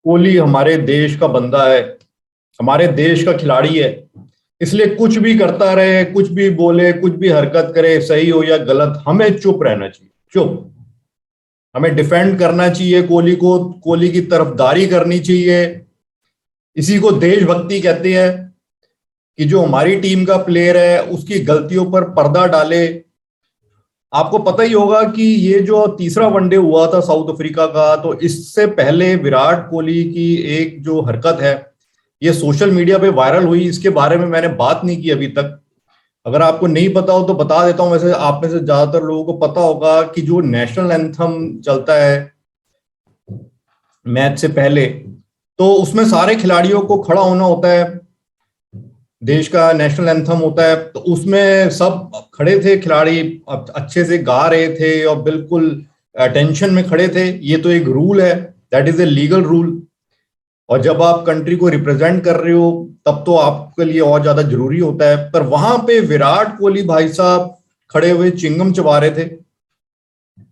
कोहली हमारे देश का बंदा है, हमारे देश का खिलाड़ी है। इसलिए कुछ भी करता रहे, कुछ भी बोले, कुछ भी हरकत करे, सही हो या गलत, हमें चुप रहना चाहिए। चुप। हमें डिफेंड करना चाहिए कोहली को, कोहली की तरफदारी करनी चाहिए। इसी को देशभक्ति कहते हैं कि जो हमारी टीम का प्लेयर है उसकी गलतियों पर पर्दा डाले। आपको पता ही होगा कि ये जो तीसरा वनडे हुआ था साउथ अफ्रीका का, तो इससे पहले विराट कोहली की एक जो हरकत है ये सोशल मीडिया पे वायरल हुई। इसके बारे में मैंने बात नहीं की अभी तक। अगर आपको नहीं पता हो तो बता देता हूं। वैसे आप में से ज्यादातर लोगों को पता होगा कि जो नेशनल एंथम चलता है मैच से पहले, तो उसमें सारे खिलाड़ियों को खड़ा होना होता है। देश का नेशनल एंथम होता है, तो उसमें सब खड़े थे खिलाड़ी, अच्छे से गा रहे थे और बिल्कुल अटेंशन में खड़े थे। ये तो एक रूल है, that is a legal rule. और जब आप कंट्री को रिप्रेजेंट कर रहे हो तब तो आपके लिए और ज्यादा जरूरी होता है। पर वहां पे विराट कोहली भाई साहब खड़े हुए च्युइंगम चबा रहे थे,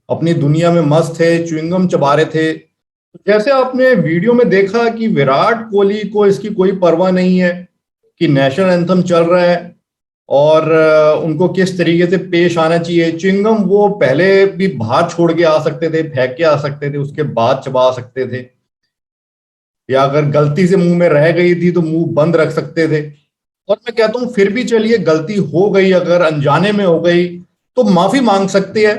अपनी दुनिया में मस्त थे, च्युइंगम चबा रहे थे। जैसे आपने वीडियो में देखा कि विराट कोहली को इसकी कोई परवाह नहीं है कि नेशनल एंथम चल रहा है और उनको किस तरीके से पेश आना चाहिए। च्युइंगम वो पहले भी बाहर छोड़ के आ सकते थे, फेंक के आ सकते थे, उसके बाद चबा सकते थे, या अगर गलती से मुंह में रह गई थी तो मुंह बंद रख सकते थे। और मैं कहता हूं फिर भी चलिए, गलती हो गई, अगर अनजाने में हो गई तो माफी मांग सकते हैं,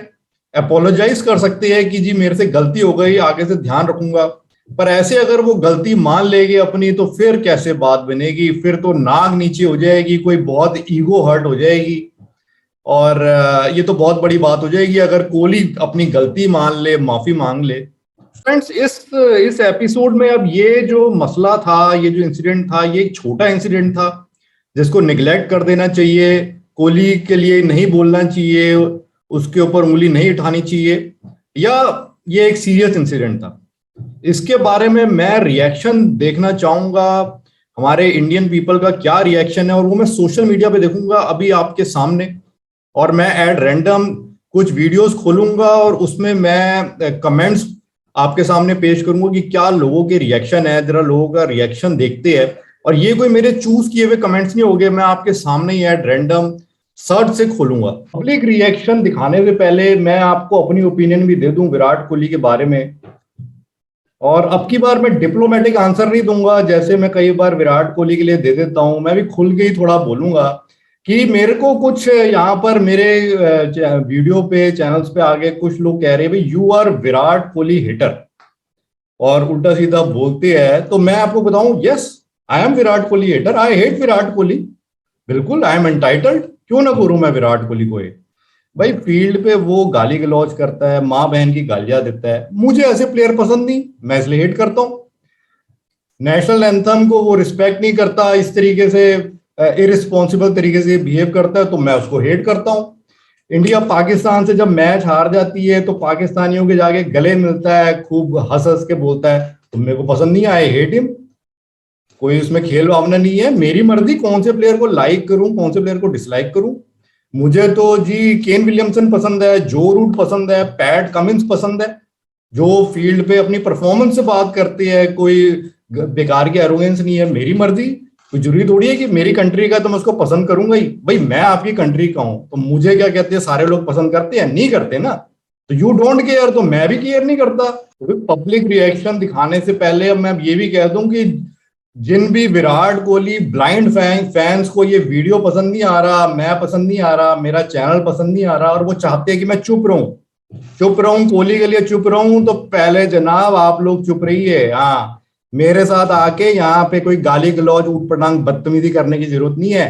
अपोलोजाइज कर सकते हैं कि जी मेरे से गलती हो गई, आगे से ध्यान रखूंगा। पर ऐसे अगर वो गलती मान लेगी अपनी तो फिर कैसे बात बनेगी? फिर तो नाक नीचे हो जाएगी, कोई बहुत ईगो हर्ट हो जाएगी। और ये तो बहुत बड़ी बात हो जाएगी अगर कोहली अपनी गलती मान ले, माफी मांग ले। फ्रेंड्स, इस एपिसोड में अब ये जो मसला था, ये जो इंसिडेंट था, ये एक छोटा इंसिडेंट था जिसको निगलेक्ट कर देना चाहिए। कोहली के लिए नहीं बोलना चाहिए, उसके ऊपर उंगली नहीं उठानी चाहिए, या ये एक सीरियस इंसिडेंट था। इसके बारे में मैं रिएक्शन देखना चाहूंगा, हमारे इंडियन पीपल का क्या रिएक्शन है, और वो मैं सोशल मीडिया पे देखूंगा अभी आपके सामने। और मैं एट रैंडम कुछ वीडियोस खोलूंगा और उसमें मैं कमेंट्स आपके सामने पेश करूंगा कि क्या लोगों के रिएक्शन है। जरा लोगों का रिएक्शन देखते हैं। और ये कोई मेरे चूज किए हुए कमेंट्स नहीं होंगे, मैं आपके सामने ही एट रैंडम सर्च से खोलूंगा। पब्लिक रिएक्शन दिखाने से पहले मैं आपको अपनी ओपिनियन भी दे दूं विराट कोहली के बारे में। और अब की बार मैं डिप्लोमेटिक आंसर नहीं दूंगा जैसे मैं कई बार विराट कोहली के लिए दे देता हूं। मैं भी खुल के ही थोड़ा बोलूंगा कि मेरे को कुछ यहाँ पर मेरे वीडियो पे, चैनल्स पे आगे कुछ लोग कह रहे हैं भाई you are Virat Kohli hater, और उल्टा सीधा बोलते हैं। तो मैं आपको बताऊं, yes I am Virat Kohli hater, I hate Virat Kohli. बिल्कुल आई एम एंटाइटल्ड, क्यों ना करूं मैं विराट कोहली को। भाई फील्ड पे वो गाली गलौज करता है, माँ बहन की गालियां देता है, मुझे ऐसे प्लेयर पसंद नहीं, मैं इसलिए हेट करता हूं। नेशनल एंथम को वो रिस्पेक्ट नहीं करता, इस तरीके से इरिस्पॉन्सिबल तरीके से बिहेव करता है, तो मैं उसको हेट करता हूं। इंडिया पाकिस्तान से जब मैच हार जाती है तो पाकिस्तानियों के जाके गले मिलता है, खूब हंस हंस के बोलता है, तो मेरे को पसंद नहीं, आई हेट हिम। कोई उसमें खेल भावना नहीं है, मेरी मर्जी कौन से प्लेयर को लाइक करूं, कौन से प्लेयर को डिसलाइक करूं। मुझे तो जी केन विलियमसन पसंद है, जो रूट पसंद है, पैट कमिंस पसंद है, जो फील्ड पे अपनी परफॉर्मेंस से बात करते हैं। कोई बेकार की एरोगेंस नहीं है, मेरी मर्जी। कोई जरूरी थोड़ी है कि मेरी कंट्री का तो मैं उसको पसंद करूंगा ही। भाई मैं आपकी कंट्री का हूं तो मुझे क्या कहते हैं, सारे लोग पसंद करते हैं? नहीं करते ना। तो यू डोंट केयर, तो मैं भी केयर नहीं करता। तो पब्लिक रिएक्शन दिखाने से पहले अब मैं ये भी कह दूं कि जिन भी विराट कोहली ब्लाइंड फैंस को ये वीडियो पसंद नहीं आ रहा, मैं पसंद नहीं आ रहा, मेरा चैनल पसंद नहीं आ रहा, और वो चाहते हैं कि मैं चुप रहूं, कोहली के लिए चुप रहूं, तो पहले जनाब आप लोग चुप रहिए। हाँ, मेरे साथ आके यहाँ पे कोई गाली गलौज ऊट पटांग बदतमीजी करने की जरूरत नहीं है।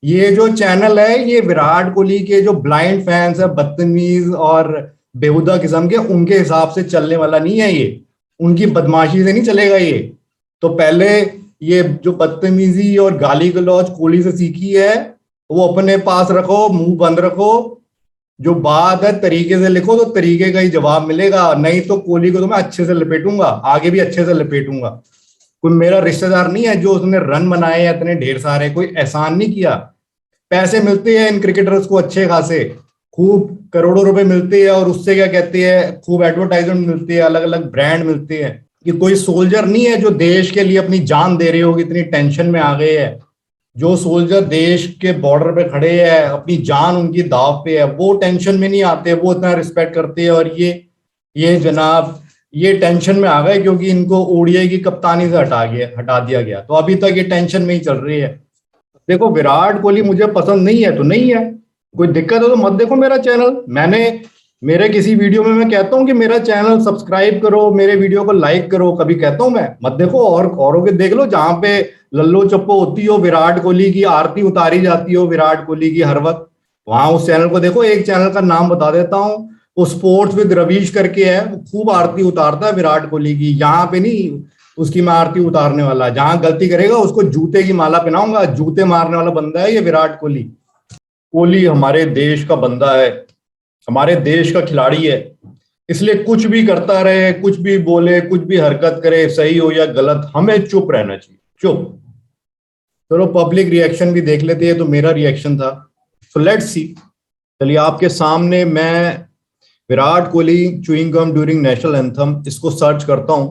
ये जो चैनल है ये विराट कोहली के जो ब्लाइंड फैंस है, बदतमीज और बेहुदा किस्म के, उनके हिसाब से चलने वाला नहीं है। ये उनकी बदमाशी से नहीं चलेगा ये। तो पहले ये जो बदतमीजी और गाली गलौज कोहली से सीखी है वो अपने पास रखो, मुंह बंद रखो। जो बात है तरीके से लिखो तो तरीके का ही जवाब मिलेगा, नहीं तो कोहली को तो मैं अच्छे से लपेटूंगा, आगे भी अच्छे से लपेटूंगा। कोई मेरा रिश्तेदार नहीं है जो उसने रन बनाए हैं इतने ढेर सारे, कोई एहसान नहीं किया। पैसे मिलते हैं इन क्रिकेटर्स को अच्छे खासे, खूब करोड़ों रुपए मिलते हैं, और उससे क्या कहते हैं, खूब एडवर्टाइजमेंट मिलती है, अलग अलग ब्रांड मिलते हैं। कि कोई सोल्जर नहीं है जो देश के लिए अपनी जान दे रहे हो, इतनी टेंशन में आ गए है। जो सोल्जर देश के बॉर्डर पे खड़े हैं, अपनी जान उनकी दाव पे है, वो टेंशन में नहीं आते, वो इतना रिस्पेक्ट करते हैं। और ये जनाब ये टेंशन में आ गए क्योंकि इनको ओडीआई की कप्तानी से हटा दिया गया, तो अभी तक ये टेंशन में ही चल रही है। देखो, विराट कोहली मुझे पसंद नहीं है तो नहीं है, कोई दिक्कत है तो मत देखो मेरा चैनल। मेरे किसी वीडियो में मैं कहता हूँ कि मेरा चैनल सब्सक्राइब करो, मेरे वीडियो को लाइक करो, कभी कहता हूँ मैं मत देखो? और औरों के देख लो, जहां पे लल्लो चप्पो होती हो, विराट कोहली की आरती उतारी जाती हो विराट कोहली की हर वक्त, वहां उस चैनल को देखो। एक चैनल का नाम बता देता हूँ, वो स्पोर्ट्स विद रवीश करके है, वो खूब आरती उतारता है विराट कोहली की। यहाँ पे नहीं उसकी मैं आरती उतारने वाला, जहां गलती करेगा उसको जूते की माला पहनाऊंगा, जूते मारने वाला बंदा है ये विराट कोहली। कोहली हमारे देश का बंदा है, हमारे देश का खिलाड़ी है, इसलिए कुछ भी करता रहे, कुछ भी बोले, कुछ भी हरकत करे, सही हो या गलत, हमें चुप रहना चाहिए, चुप। चलो पब्लिक रिएक्शन भी देख लेते हैं, तो मेरा रिएक्शन था, सो लेट्स सी। चलिए आपके सामने मैं Virat Kohli chewing gum during national anthem इसको सर्च करता हूं,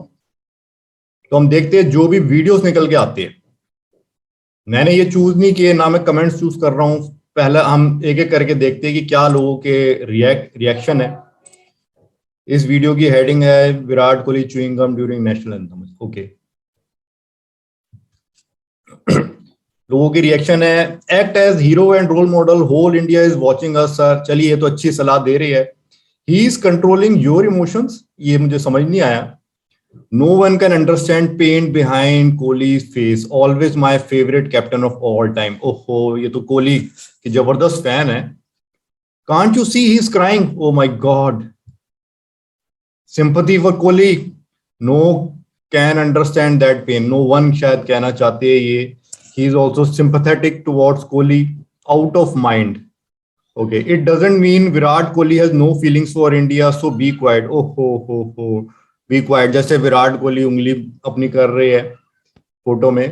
तो हम देखते हैं जो भी वीडियोस निकल के आते हैं। मैंने ये चूज नहीं किए, ना मैं कमेंट्स चूज कर रहा हूं। पहले हम एक एक करके देखते हैं कि क्या लोगों के रिएक्शन है। इस वीडियो की हेडिंग है Virat Kohli chewing gum during national anthem, okay. लोगों की रिएक्शन है, act as hero and role model, whole India is watching us sir. चलिए ये तो अच्छी सलाह दे रही है। He is controlling your emotions, ये मुझे समझ नहीं आया। No one can understand pain behind Kohli's face, always my favourite captain of all time. ओहो, ये तो कोहली की जबरदस्त फैन है। Can't you see he is crying, oh my God. Sympathy for Kohli, no can understand that pain, no one शायद कहना चाहते हैं ये। He is also sympathetic towards Kohli, out of mind. Okay, it doesn't mean Virat Kohli has no feelings for India, so be quiet. Oh ho, be quiet. जैसे विराट कोहली उंगली अपनी कर रहे हैं फोटो में।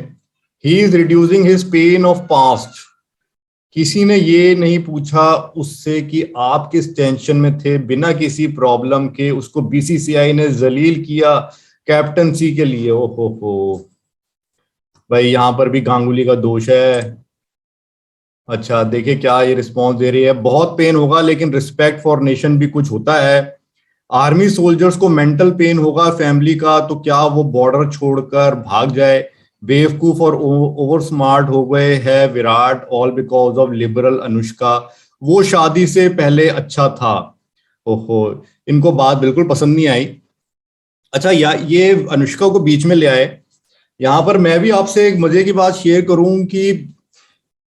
He is reducing his pain of past. किसी ने ये नहीं पूछा उससे कि आप किस टेंशन में थे, बिना किसी प्रॉब्लम के उसको बीसीसीआई ने जलील किया कैप्टनसी के लिए। ओ हो, भाई यहाँ पर भी गांगुली का दोष है। अच्छा देखिए क्या ये रिस्पॉन्स दे रही है, बहुत पेन होगा लेकिन रिस्पेक्ट फॉर नेशन भी कुछ होता है। आर्मी सोल्जर्स को मेंटल पेन होगा फैमिली का, तो क्या वो बॉर्डर छोड़कर भाग जाए? बेवकूफ और ओवर स्मार्ट हो गए हैं Virat, all because of liberal Anushka. वो शादी से पहले अच्छा था। ओहो, इनको बात बिल्कुल पसंद नहीं आई। अच्छा ये अनुष्का को बीच में ले आए। यहाँ पर मैं भी आपसे एक मजे की बात शेयर करूं कि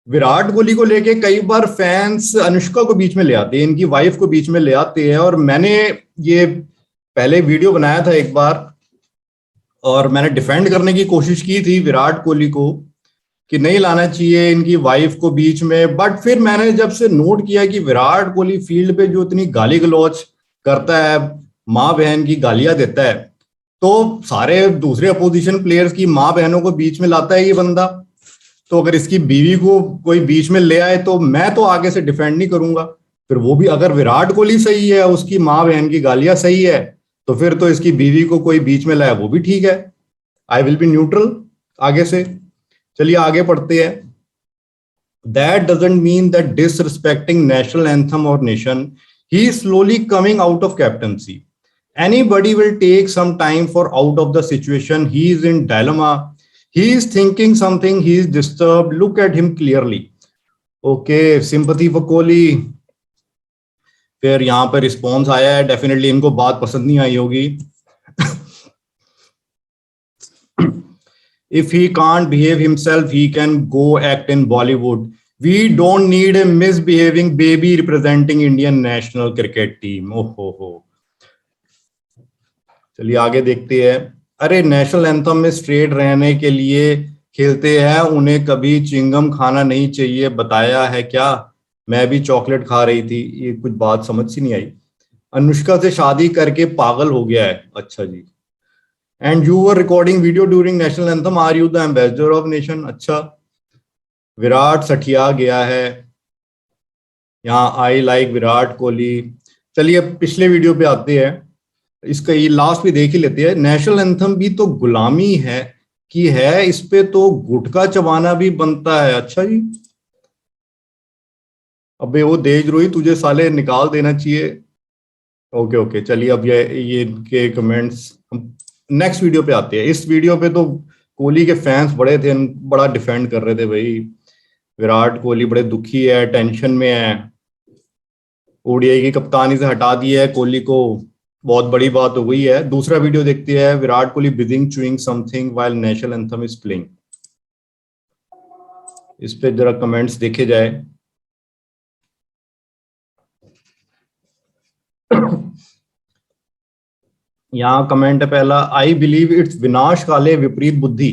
विराट कोहली को लेके कई बार फैंस अनुष्का को बीच में ले आते हैं, इनकी वाइफ को बीच में ले आते हैं। और मैंने ये पहले वीडियो बनाया था एक बार, और मैंने डिफेंड करने की कोशिश की थी विराट कोहली को कि नहीं लाना चाहिए इनकी वाइफ को बीच में। बट फिर मैंने जब से नोट किया कि विराट कोहली फील्ड पे जो इतनी गाली गलौज करता है, माँ बहन की गालियां देता है, तो सारे दूसरे अपोजिशन प्लेयर्स की माँ बहनों को बीच में लाता है ये बंदा। तो अगर इसकी बीवी को कोई बीच में ले आए तो मैं तो आगे से डिफेंड नहीं करूंगा। फिर वो भी अगर विराट कोहली सही है, उसकी माँ बहन की गालियां सही है, तो फिर तो इसकी बीवी को कोई बीच में लाए वो भी ठीक है। आई विल बी न्यूट्रल आगे से। चलिए आगे पढ़ते हैं। That doesn't mean that disrespecting national anthem और nation, he is slowly coming out of captaincy. Anybody will take some time for out of the situation. He is in dilemma. He is thinking something. He is disturbed. Look at him clearly. Okay, sympathy for Kohli. फिर यहाँ पर response आया है, definitely इनको बात पसंद नहीं आई होगी। If he can't behave himself, he can go act in Bollywood. We don't need a misbehaving baby representing Indian national cricket team. Oh ho. चलिए आगे देखते हैं। अरे नेशनल एंथम में स्ट्रेट रहने के लिए खेलते हैं, उन्हें कभी चिंगम खाना नहीं चाहिए, बताया है क्या? मैं भी चॉकलेट खा रही थी। ये कुछ बात समझ सी नहीं आई। अनुष्का से शादी करके पागल हो गया है, अच्छा जी। And you were recording video during national anthem, are you the ambassador of nation? अच्छा, विराट सठिया गया है यहाँ। I like Virat Kohli. चलिए पिछले वीडियो पे आते हैं। इसका ये लास्ट भी देख ही लेते हैं। नेशनल एंथम भी तो गुलामी है कि है, इस पे तो गुटखा चबाना भी बनता है। अच्छा जी, अबे वो देशद्रोही, तुझे साले निकाल देना चाहिए। ओके ओके, चलिए अब ये इनके कमेंट्स हम नेक्स्ट वीडियो पे आते हैं। इस वीडियो पे तो कोहली के फैंस बड़े थे, बड़ा डिफेंड कर रहे थे भाई, विराट कोहली बड़े दुखी है, टेंशन में है, ओडीआई की कप्तानी से हटा दिया है कोहली को, बहुत बड़ी बात हो गई है। दूसरा वीडियो देखते हैं, Virat Kohli Beijing chewing something while national anthem is playing. इस पे जरा कमेंट्स देखे जाए। यहाँ कमेंट है पहला, आई बिलीव इट्स विनाश काले विपरीत बुद्धि।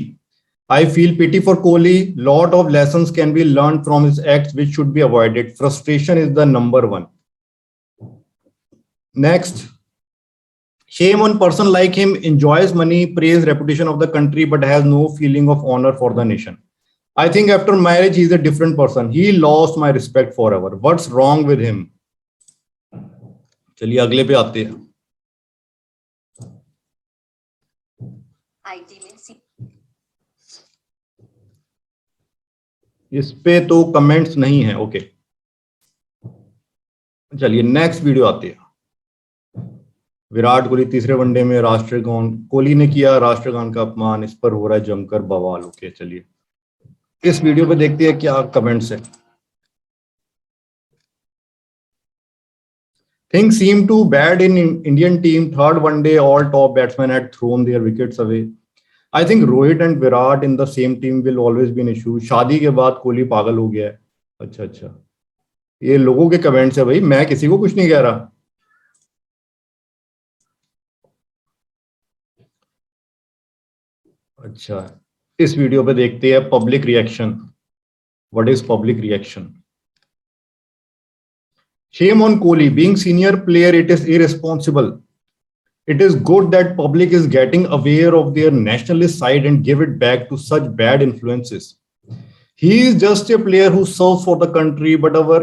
I feel pity for Kohli. Lot of lessons can be learned from his acts, which should be avoided. Frustration is the number one. Next, shame on person like him, enjoys money, praise reputation of the country, but has no feeling of honor for the nation. I think after marriage, he's a different person. He lost my respect forever. What's wrong with him? चलिए अगले पे आते हैं। इस पे तो comments नहीं है। ओके, चलिए नेक्स्ट वीडियो आते हैं। विराट कोहली तीसरे वनडे में राष्ट्रगान, कोहली ने किया राष्ट्रगान का अपमान, इस पर हो रहा है जमकर बवाल। ओके, चलिए इस वीडियो पे देखते हैं क्या कमेंट्स है। Things seem too bad in Indian team. Third one day, all top batsmen had thrown their wickets away. I think Rohit and Virat in the same team will always be an issue. शादी के बाद कोहली पागल हो गया है। अच्छा अच्छा, ये लोगों के कमेंट्स है भाई, मैं किसी को कुछ नहीं कह रहा। अच्छा, इस वीडियो पे देखते हैं public reaction. What is public reaction? Shame on Kohli, being senior player, it is irresponsible. It is good that public is getting aware of their nationalist side and give it back to such bad influences. He is just a player who serves for the country, but our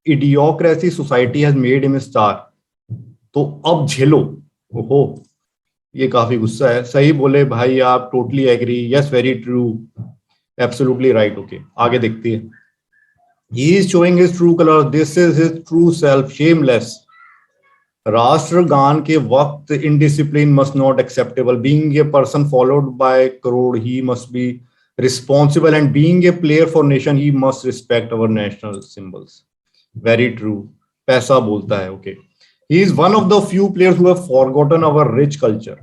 idiocracy society has made him a star. तो अब झेलो। ओहो, ये काफी गुस्सा है। सही बोले भाई आप, totally agree, yes very true, absolutely right. Okay, आगे देखते हैं। He is showing his true colors. This is his true self. Shameless. राष्ट्रगान के वक्त indiscipline must not acceptable. Being a person followed by crore, he must be responsible, and being a player for nation, he must respect our national symbols. Very true. पैसा बोलता है। Okay. He is one of the few players who have forgotten our rich culture.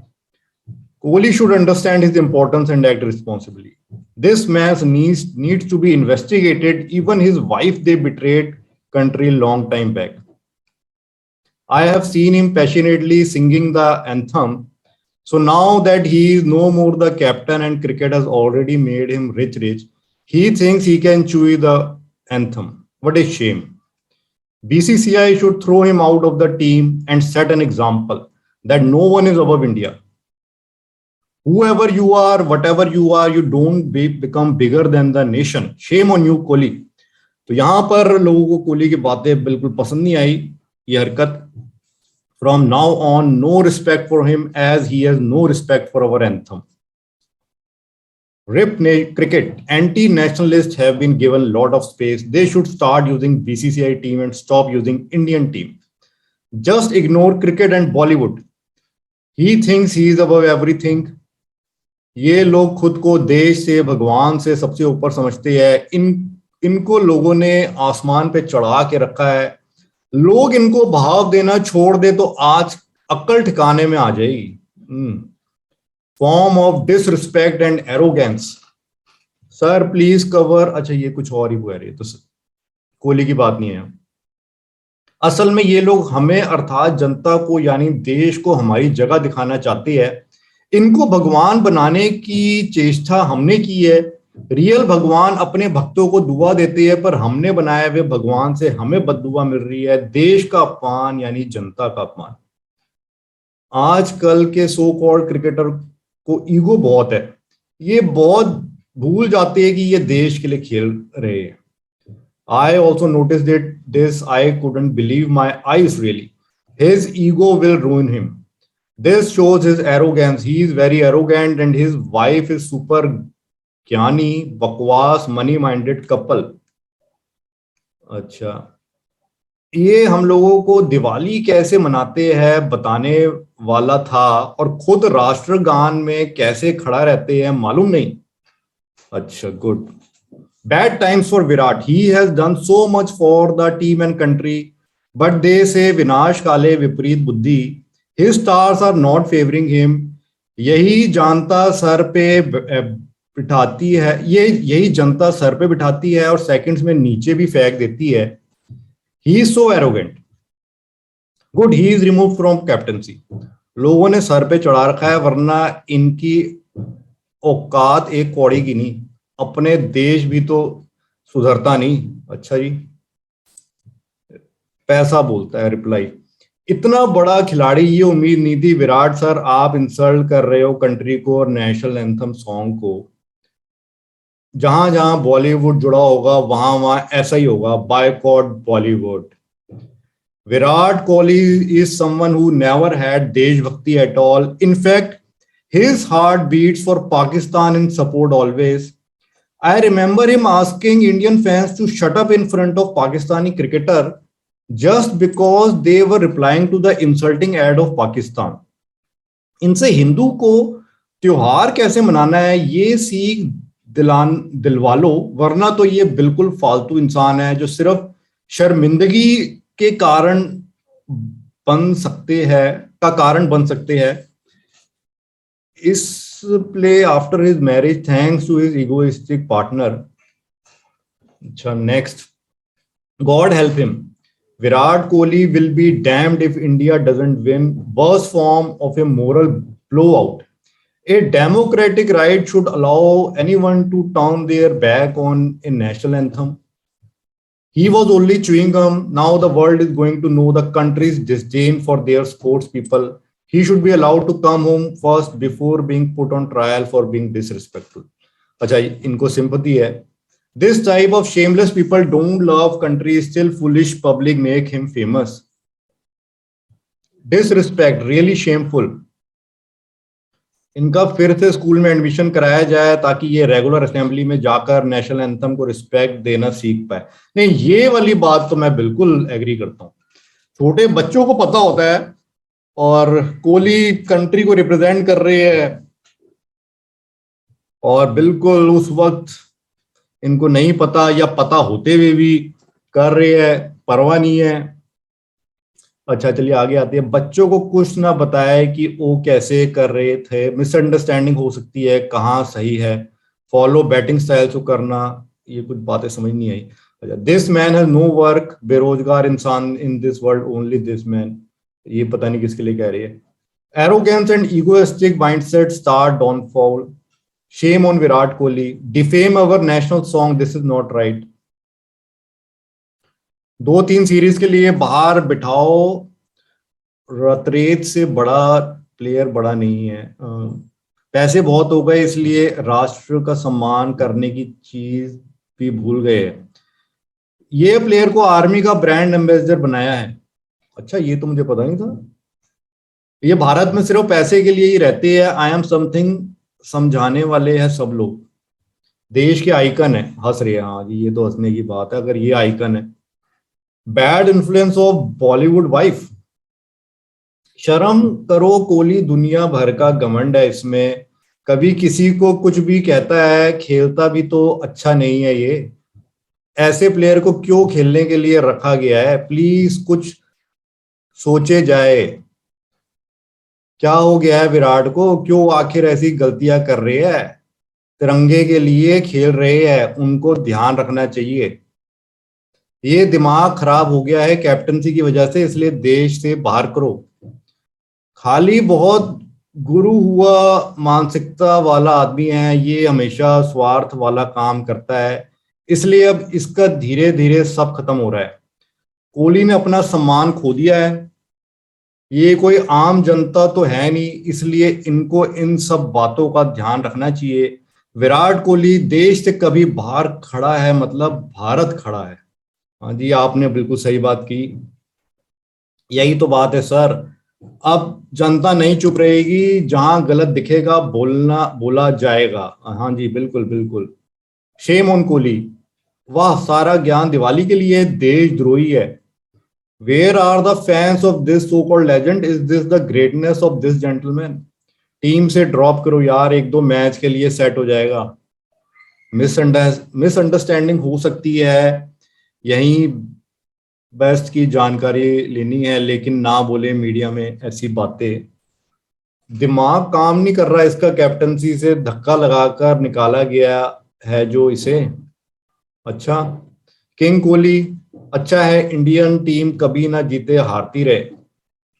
Kohli should understand his importance and act responsibly. This man needs to be investigated. Even his wife, they betrayed country long time back. I have seen him passionately singing the anthem. So now that he is no more the captain and cricket has already made him rich, he thinks he can chew the anthem. What a shame. BCCI should throw him out of the team and set an example that no one is above India. Whoever you are, whatever you are, you don't become bigger than the nation. Shame on you, Kohli. तो यहां पर लोगों को कोहली की बातें बिल्कुल पसंद नहीं आई, ये हरकत। From now on, no respect for him as he has no respect for our anthem. RIP cricket, anti-nationalists have been given a lot of space. They should start using BCCI team and stop using Indian team. Just ignore cricket and Bollywood. He thinks he is above everything. ये लोग खुद को देश से, भगवान से सबसे ऊपर समझते हैं। इनको लोगों ने आसमान पे चढ़ा के रखा है। लोग इनको भाव देना छोड़ दे तो आज अक्ल ठिकाने में आ जाएगी। Form of disrespect and arrogance. Sir please cover. अच्छा, ये कुछ और ही हुआ, तो कोहली की बात नहीं है। असल में ये लोग हमें अर्थात जनता को यानी देश को हमारी जगह दिखाना चाहते हैं। इनको भगवान बनाने की चेष्टा हमने की है। रियल भगवान अपने भक्तों को दुआ देते हैं, पर हमने बनाए हुए भगवान से हमें बददुआ मिल रही है। देश का अपमान यानी जनता का अपमान। आजकल के सो कॉल्ड क्रिकेटर को ईगो बहुत है, ये बहुत भूल जाते हैं कि ये देश के लिए खेल रहे हैं। I also noticed this. I couldn't believe my eyes really. His ego will ruin him. This shows his arrogance. He is very arrogant and his wife is super ज्ञानी, बकवास, मनी माइंडेड कपल। अच्छा, ये हम लोगों को दिवाली कैसे मनाते हैं बताने वाला था, और खुद राष्ट्रगान में कैसे खड़ा रहते हैं मालूम नहीं। अच्छा, good. Bad times for Virat. He has done so much for the team and country, but they say Vinash Kale Vipareet Buddhi. His stars are not favoring him. यही जानता सर पे बिठाती है, ये यही जनता सर पे बिठाती है और सेकंड्स में नीचे भी फेंक देती है। He is so arrogant. Good, he is removed from captaincy. लोगों ने सर पे चढ़ा रखा है, वरना इनकी औकात एक कौड़ी की नहीं, अपने देश भी तो सुधरता नहीं। अच्छा जी, पैसा बोलता है रिप्लाई। इतना बड़ा खिलाड़ी, ये उम्मीद नहीं थी। विराट सर, आप इंसल्ट कर रहे हो कंट्री को और नेशनल एंथम सॉन्ग को। जहां जहां बॉलीवुड जुड़ा होगा वहां वहां ऐसा ही होगा, boycott Bollywood. Virat Kohli is someone who never had देशभक्ति at all. In fact his heart beats for Pakistan in support always. I remember him asking Indian fans to shut up in front of Pakistani cricketer just because they were replying to the insulting ad of Pakistan. इनसे हिंदू को त्योहार कैसे मनाना है ये सीख दिलवालो, वरना तो ये बिल्कुल फालतू इंसान है जो सिर्फ शर्मिंदगी के कारण बन सकते हैं का कारण बन सकते हैं। इस play after his marriage thanks to his egoistic partner. अच्छा, next. God help him. Virat Kohli will be damned if India doesn't win. Worst form of a moral blowout. A democratic right should allow anyone to turn their back on a national anthem. He was only chewing gum. Now the world is going to know the country's disdain for their sports people. He should be allowed to come home first before being put on trial for being disrespectful. अच्छा, इनको sympathy है। This type of shameless people don't love country, still foolish public make him famous. Disrespect, really shameful. इनका फिर से school में admission कराया जाए ताकि ये रेगुलर असेंबली में जाकर नेशनल एंथम को रिस्पेक्ट देना सीख पाए। नहीं, ये वाली बात तो मैं बिल्कुल एग्री करता हूँ। छोटे बच्चों को पता होता है, और कोहली कंट्री को रिप्रेजेंट कर रहे हैं, और बिल्कुल उस वक्त इनको नहीं पता या पता होते हुए भी कर रहे हैं, परवाह नहीं है। अच्छा, चलिए आगे आते हैं। बच्चों को कुछ ना बताए कि वो कैसे कर रहे थे, मिसअंडरस्टैंडिंग हो सकती है, कहाँ सही है, फॉलो बैटिंग स्टाइल को करना, ये कुछ बातें समझ नहीं आई। अच्छा, this man has no work, बेरोजगार इंसान in this world, only this man, ये पता नहीं किसके लिए कह रही है। Arrogance and egoistic mindset start downfall. Shame on Virat Kohli. Defame our national song. This is not right. 2-3 series के लिए बाहर बिठाओ, रतरेत से बड़ा प्लेयर बड़ा नहीं है। पैसे बहुत हो गए इसलिए राष्ट्र का सम्मान करने की चीज भी भूल गए। ये प्लेयर को आर्मी का ब्रांड एम्बेसडर बनाया है। अच्छा, ये तो मुझे पता नहीं था। ये भारत में सिर्फ पैसे के लिए ही रहते हैं। आई एम समथिंग समझाने वाले हैं सब लोग। देश के आइकन है, हंस रहे हैं। हाँ जी, ये तो हंसने की बात है अगर ये आइकन है। Bad influence of Bollywood wife. शर्म करो कोहली, दुनिया भर का घमंड है इसमें। कभी किसी को कुछ भी कहता है, खेलता भी तो अच्छा नहीं है ये। ऐसे प्लेयर को क्यों खेलने के लिए रखा गया है? प्लीज कुछ सोचे जाए। क्या हो गया है विराट को? क्यों आखिर ऐसी गलतियां कर रहे हैं? तिरंगे के लिए खेल रहे हैं, उनको ध्यान रखना चाहिए। ये दिमाग खराब हो गया है कैप्टनसी की वजह से, इसलिए देश से बाहर करो। खाली बहुत गुरु हुआ मानसिकता वाला आदमी है, ये हमेशा स्वार्थ वाला काम करता है, इसलिए अब इसका धीरे धीरे सब खत्म हो रहा है। कोहली ने अपना सम्मान खो दिया है। ये कोई आम जनता तो है नहीं, इसलिए इनको इन सब बातों का ध्यान रखना चाहिए। विराट कोहली देश से कभी बाहर खड़ा है मतलब भारत खड़ा है। हाँ जी, आपने बिल्कुल सही बात की। यही तो बात है सर, अब जनता नहीं चुप रहेगी, जहां गलत दिखेगा बोला जाएगा। हाँ जी, बिल्कुल बिल्कुल। Shame on Kohli. वाह, सारा ज्ञान दिवाली के लिए, देशद्रोही है। Where are the fans of this so called legend? Is this the greatness of this gentleman? Team से ड्रॉप करो यार, एक दो मैच के लिए सेट हो जाएगा। मिसअंडरस्टैंडिंग हो सकती है, यही बेस्ट की जानकारी लेनी है, लेकिन ना बोले मीडिया में ऐसी बातें। दिमाग काम नहीं कर रहा इसका, कैप्टनसी से धक्का लगाकर निकाला गया है जो इसे। अच्छा, किंग कोहली अच्छा है, इंडियन टीम कभी ना जीते, हारती रहे।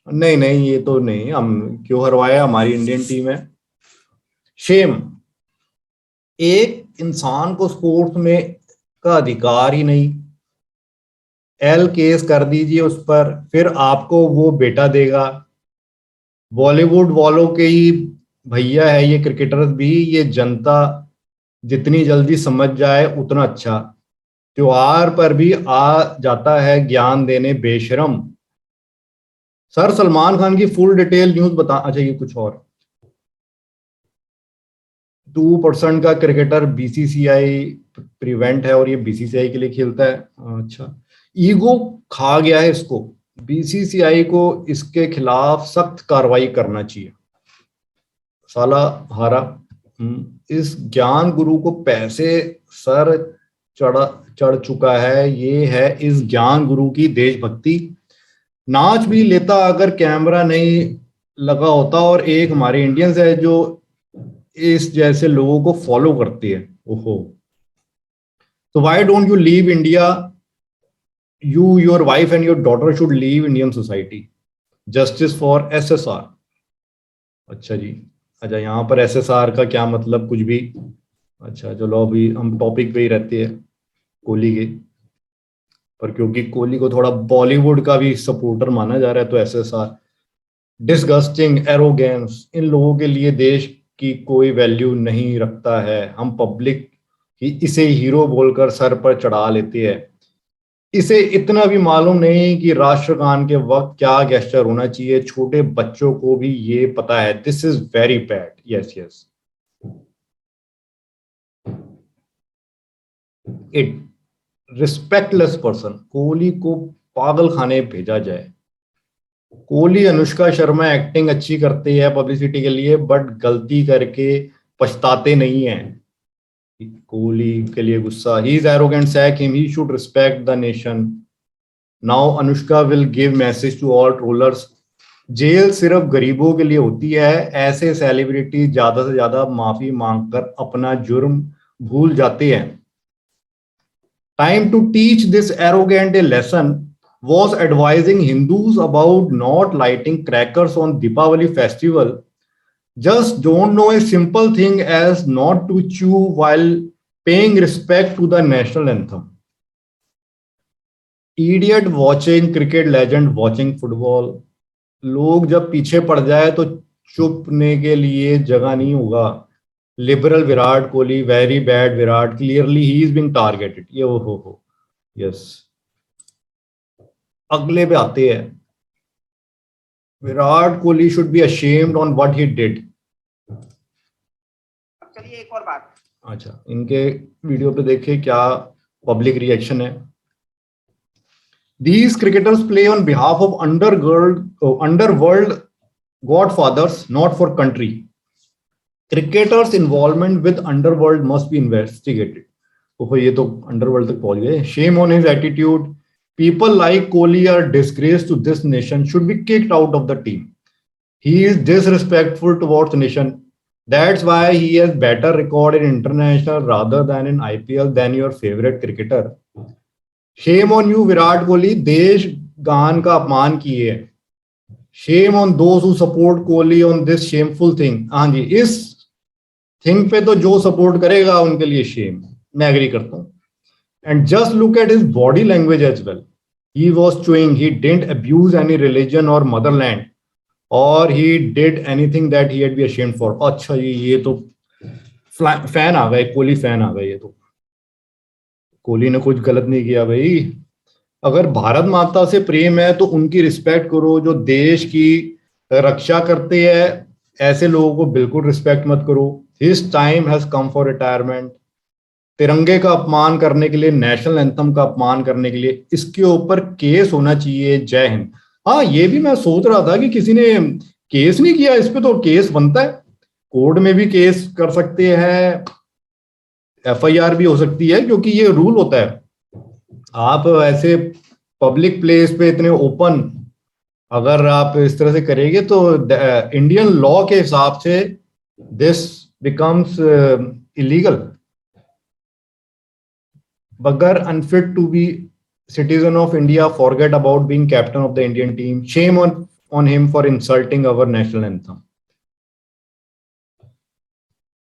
नहीं नहीं, ये तो नहीं, हम क्यों हरवाया, हमारी इंडियन टीम है। शेम। एक इंसान को स्पोर्ट्स में का अधिकार ही नहीं, एल केस कर दीजिए उस पर, फिर आपको वो बेटा देगा। बॉलीवुड वालों के ही भैया है ये क्रिकेटर्स भी, ये जनता जितनी जल्दी समझ जाए उतना अच्छा। त्योहार पर भी आ जाता है ज्ञान देने बेशरम। सर, सलमान खान की फुल डिटेल न्यूज बता। अच्छा, ये कुछ और। 2% का क्रिकेटर बीसीसीआई प्रिवेंट है, और ये बीसीसीआई के लिए खेलता है। अच्छा, ईगो खा गया है इसको। बीसीसीआई को इसके खिलाफ सख्त कार्रवाई करना चाहिए। साला हारा। इस ज्ञान गुरु को पैसे सर चढ़ चढ़ चुका है, ये है इस ज्ञान गुरु की देशभक्ति। नाच भी लेता अगर कैमरा नहीं लगा होता, और एक हमारे इंडियंस है जो इस जैसे लोगों को फॉलो करती है। ओहो। तो why don't you leave India? You, your wife and your daughter should leave Indian society. Justice for SSR. अच्छा जी। अच्छा, यहाँ पर एसएसआर का क्या मतलब, कुछ भी। अच्छा चलो, अभी हम टॉपिक पे ही रहते हैं, कोहली के। पर क्योंकि कोहली को थोड़ा बॉलीवुड का भी सपोर्टर माना जा रहा है, तो एसएसआर। Disgusting arrogance. इन लोगों के लिए देश की कोई वैल्यू नहीं रखता है, हम पब्लिक ही इसे हीरो बोलकर सर पर चढ़ा लेती है। इसे इतना भी मालूम नहीं कि राष्ट्रगान के वक्त क्या गेस्चर होना चाहिए, छोटे बच्चों को भी ये पता है। This is very bad. Yes yes. It respectless person. Kohli को पागल खाने भेजा जाए। कोहली, अनुष्का शर्मा एक्टिंग अच्छी करती है पब्लिसिटी के लिए, बट गलती करके पछताते नहीं है। कोहली के लिए गुस्सा। He is arrogant, sack him, he should respect the nation. Now Anushka will give message to all trollers. Jail सिर्फ गरीबों के लिए होती है, ऐसे सेलिब्रिटी ज्यादा से ज्यादा माफी मांगकर अपना जुर्म भूल जाते हैं। Time to teach this arrogant a lesson was advising Hindus about not lighting crackers on Deepavali festival. Just don't know a simple thing as not to chew while paying respect to the national anthem. Idiot watching cricket, legend watching football. लोग जब पीछे पड़ जाए तो चुपने के लिए जगह नहीं होगा। Liberal Virat Kohli, very bad Virat, clearly he is being targeted. ये हो यस। अगले पे आते हैं। Virat Kohli should be ashamed on what he did. चलिए एक और बात। अच्छा, इनके वीडियो पे देखिए क्या पब्लिक रिएक्शन है। These cricketers play on behalf of underworld godfathers, not for country. Cricketers' involvement with underworld must be investigated. तो ये तो अंडरवर्ल्ड तक पहुंच गए। Shame on his attitude. People like Kohli are disgrace to this nation, should be kicked out of the team. He is disrespectful towards the nation. That's why he has better record in international rather than in IPL than your favorite cricketer. Shame on you, Virat Kohli, देश गान का अपमान किए। Shame on those who support Kohli on this shameful thing. हाँ जी, इस thing पे तो जो सपोर्ट करेगा उनके लिए शेम। मैं एग्री करता हूँ। And just look at his body language as well. He was chewing. He didn't abuse any religion or motherland, or he did anything that he had be ashamed for. अच्छा जी, ये तो fan आ गए, Kohli fan आ गए। ये तो कोहली ने कुछ गलत नहीं किया भाई। अगर भारत माता से प्रेम है तो उनकी रिस्पेक्ट करो, जो देश की रक्षा करते हैं, ऐसे लोगों को बिल्कुल रिस्पेक्ट मत करो। His time has come for retirement. तिरंगे का अपमान करने के लिए, नेशनल एंथम का अपमान करने के लिए इसके ऊपर केस होना चाहिए। जय हिंद। हाँ, ये भी मैं सोच रहा था कि किसी ने केस नहीं किया इस पे, तो केस बनता है, कोर्ट में भी केस कर सकते हैं, एफआईआर भी हो सकती है, क्योंकि ये रूल होता है। आप ऐसे पब्लिक प्लेस पे इतने ओपन अगर आप इस तरह से करेंगे तो इंडियन लॉ के हिसाब से this becomes illegal. Bugger unfit to be citizen of India forget about being captain of the Indian team. Shame on him for insulting our national anthem.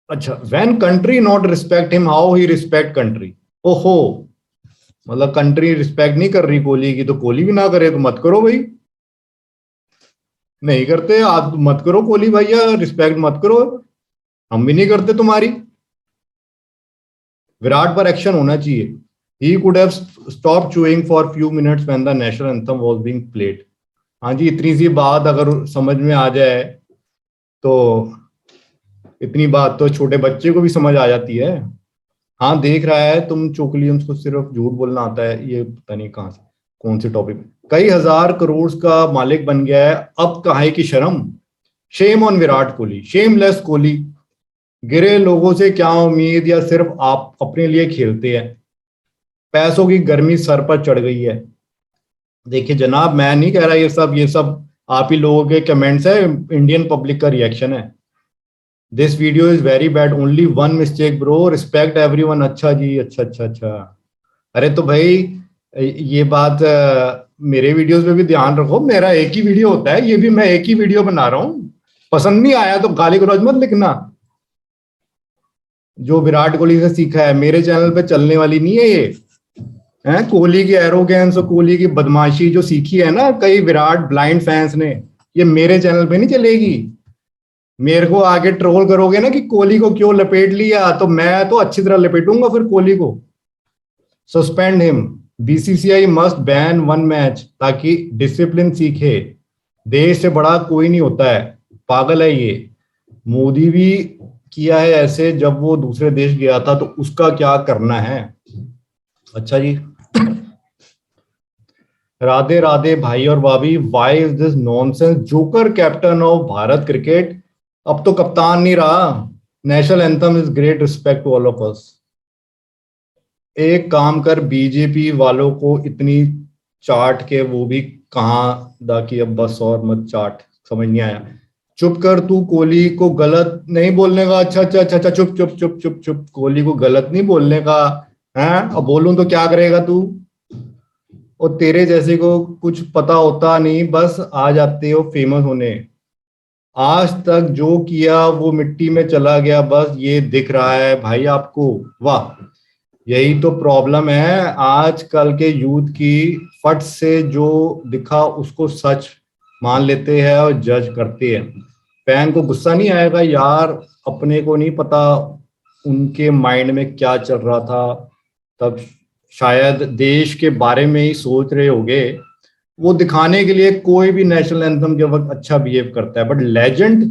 अच्छा, when country not respect him, how he respect country? ओहो, मतलब country respect नहीं कर रही कोहली की, तो कोहली भी ना करे तो मत करो भाई। नहीं करते आप मत करो कोहली भैया, रिस्पेक्ट मत करो, हम भी नहीं करते तुम्हारी। विराट पर एक्शन होना चाहिए। He could have stopped chewing for few minutes when the national anthem was being played. हाँ जी, इतनी सी बात अगर समझ में आ जाए तो, इतनी बात तो छोटे बच्चे को भी समझ आ जाती है। हाँ, देख रहा है तुम चोकली, उसको सिर्फ झूठ बोलना आता है, ये पता नहीं कहाँ से कौन से टॉपिक। कई हजार करोड़ का मालिक बन गया है, अब कहाँ की शर्म। Shame on Virat Kohli, shameless Kohli. गिरे लोगों से क्या उम्मीद, या सिर्फ आप अपने लिए खेलते हैं। पैसों की गर्मी सर पर चढ़ गई है। देखिए जनाब, मैं नहीं कह रहा ये सब आप ही लोगों के कमेंट्स है, इंडियन पब्लिक का रिएक्शन है। This video is very bad, only one mistake bro, respect everyone. अच्छा जी, अच्छा अच्छा अच्छा। अरे तो भाई ये बात मेरे वीडियोस पे भी ध्यान रखो, मेरा एक ही वीडियो होता है, ये भी मैं एक ही वीडियो बना रहा हूँ। पसंद नहीं आया तो गाली गलौज मत लिखना। जो विराट कोहली से सीखा है, मेरे चैनल पे चलने वाली नहीं है ये। है कोहली की एरोगेंस और कोहली की बदमाशी जो सीखी है ना कई विराट ब्लाइंड फैंस ने, ये मेरे चैनल पे नहीं चलेगी। मेरे को आगे ट्रोल करोगे ना कि कोहली को क्यों लपेट लिया, तो मैं तो अच्छी तरह लपेटूंगा फिर कोहली को। Suspend him, BCCI must ban one match, ताकि डिसिप्लिन सीखे। देश से बड़ा कोई नहीं होता है, पागल है ये। मोदी भी किया है ऐसे, जब वो दूसरे देश गया था, तो उसका क्या करना है। अच्छा जी, राधे राधे भाई और भाभी। Why is this nonsense, joker captain of Bharat cricket, अब तो कप्तान नहीं रहा। National anthem is great, respect to all of us. एक काम कर, बीजेपी वालों को इतनी चाट के, वो भी कहाँ दा कि अब बस और मत चाट, समझ नहीं आया। चुप कर तू, कोहली को गलत नहीं बोलने का। अच्छा अच्छा अच्छा अच्छा, चुप चुप चुप चुप चुप, कोहली को गलत नहीं बोलने का है। अब बोलूं तो क्या करेगा तू, और तेरे जैसे को कुछ पता होता नहीं, बस आ जाते हो फेमस होने। आज तक जो किया वो मिट्टी में चला गया, बस ये दिख रहा है भाई आपको। वाह, यही तो प्रॉब्लम है आजकल के यूथ की। फट से जो दिखा उसको सच मान लेते हैं और जज करते हैं। फैन को गुस्सा नहीं आएगा यार, अपने को नहीं पता उनके माइंड में क्या चल रहा था तब, शायद देश के बारे में ही सोच रहे होंगे। वो दिखाने के लिए कोई भी नेशनल एंथम के वक्त अच्छा बिहेव करता है, बट लेजेंड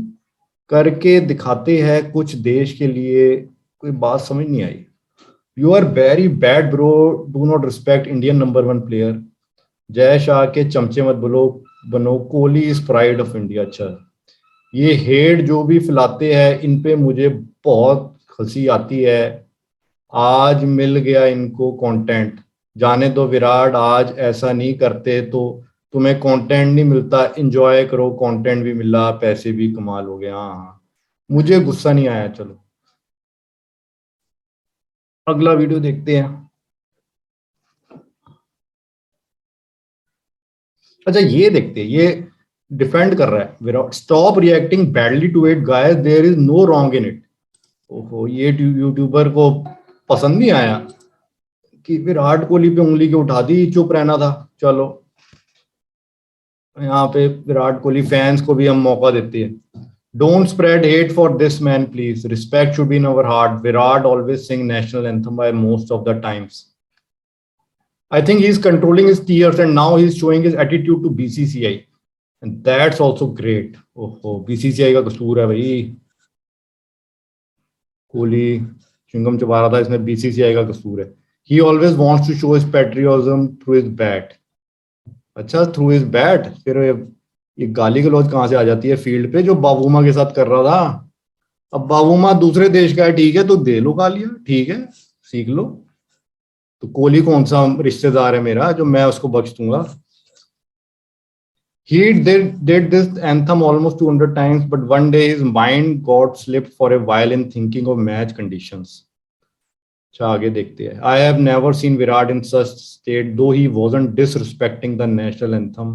करके दिखाते हैं कुछ देश के लिए। कोई बात समझ नहीं आई। You are very bad bro, do not respect Indian number one player. Jay Shah के चमचे मत बोलो बनो, Kohli is pride of India. अच्छा, ये हेट जो भी फैलाते हैं इन पे मुझे बहुत हंसी आती है। आज मिल गया इनको कंटेंट, जाने दो विराट, आज ऐसा नहीं करते तो तुम्हें कंटेंट नहीं मिलता। एंजॉय करो, कंटेंट भी मिला, पैसे भी कमाल हो गए। हाँ हाँ, मुझे गुस्सा नहीं आया। चलो अगला वीडियो देखते हैं। अच्छा ये देखते हैं, ये डिफेंड कर रहा है Virat. Stop reacting badly to it guys, there is no wrong in it. ओहो, ये यूट्यूबर को पसंद नहीं आया कि विराट कोहली पे उंगली क्यों उठा दी, चुप रहना था। चलो यहाँ पे विराट कोहली फैंस को भी हम मौका देते हैं। Don't spread hate for this man please, respect should be in our heart. Virat always sing national anthem by most of the times. I think he is controlling his tears and now he is showing his attitude to BCCI. And that's also great. ओहो, BCCI का कसूर है भाई। कोहली चिंगम चबा रहा था, इसमें BCCI का कसूर है। He always wants to show his patriotism through his bat. अच्छा, थ्रू हिज बैट। फिर ये गाली गलौज कहाँ से आ जाती है फील्ड पे, जो बाबूमा के साथ कर रहा था। अब बाबूमा दूसरे देश का है, ठीक है, तो दे लो गालियां, ठीक है, सीख लो। तो कोहली कौन सा रिश्तेदार है मेरा जो मैं उसको बख्श दूंगा। He did this anthem almost 200 times, but one day his mind got slipped for a while in thinking of match conditions. अच्छा, आगे देखते हैं। I have never seen Virat in such state, though he wasn't disrespecting the national anthem.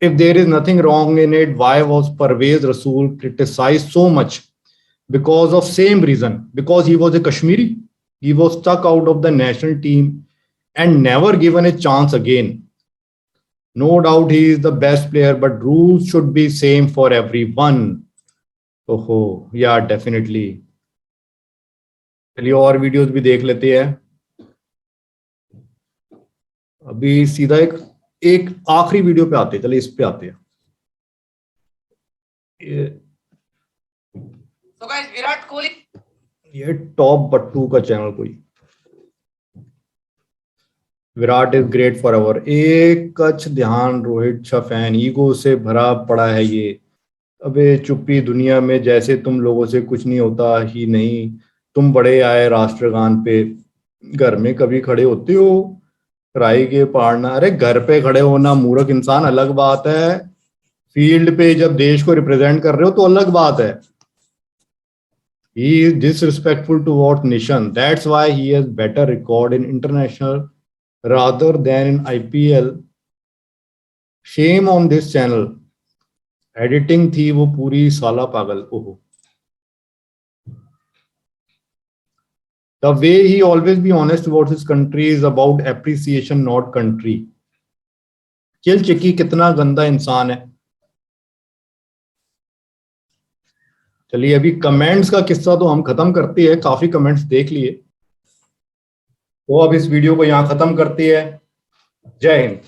If there is nothing wrong in it, why was Parvez Rasool criticized so much? Because of same reason, because he was a Kashmiri. He was stuck out of the national team and never given a chance again. No doubt he is the best player, but rules should be same for everyone. Oh, yeah, definitely. चलिए और videos भी देख लेते हैं। अभी सीधा एक एक आखिरी वीडियो पे आते हैं। चलिए इस पे आते हैं। तो गाइस, विराट कोहली, ये टॉप बट्टू का चैनल कोई। Virat is great for ever. एक कच ध्यान रोहित शा फैन, ईगो से भरा पड़ा है ये। अबे चुप्पी दुनिया में, जैसे तुम लोगों से कुछ नहीं होता ही नहीं। तुम बड़े आए राष्ट्रगान पे, घर में कभी खड़े होते हो राई के पाड़ना। अरे घर पे खड़े होना मूर्ख इंसान अलग बात है, फील्ड पे जब देश को रिप्रेजेंट कर रहे हो तो अलग बात है। He is disrespectful towards nation. That's why he has better record in international rather than in IPL. Shame on this channel. Editing थी वो पूरी साला पागल। ओहो, the way he always be honest about his country is about appreciation, not country. Chill चिकी कितना गंदा इंसान है। चलिए अभी कमेंट्स का किस्सा तो हम खत्म करते हैं, काफी कमेंट्स देख लिए, तो अब इस वीडियो को यहां खत्म करते हैं। जय हिंद।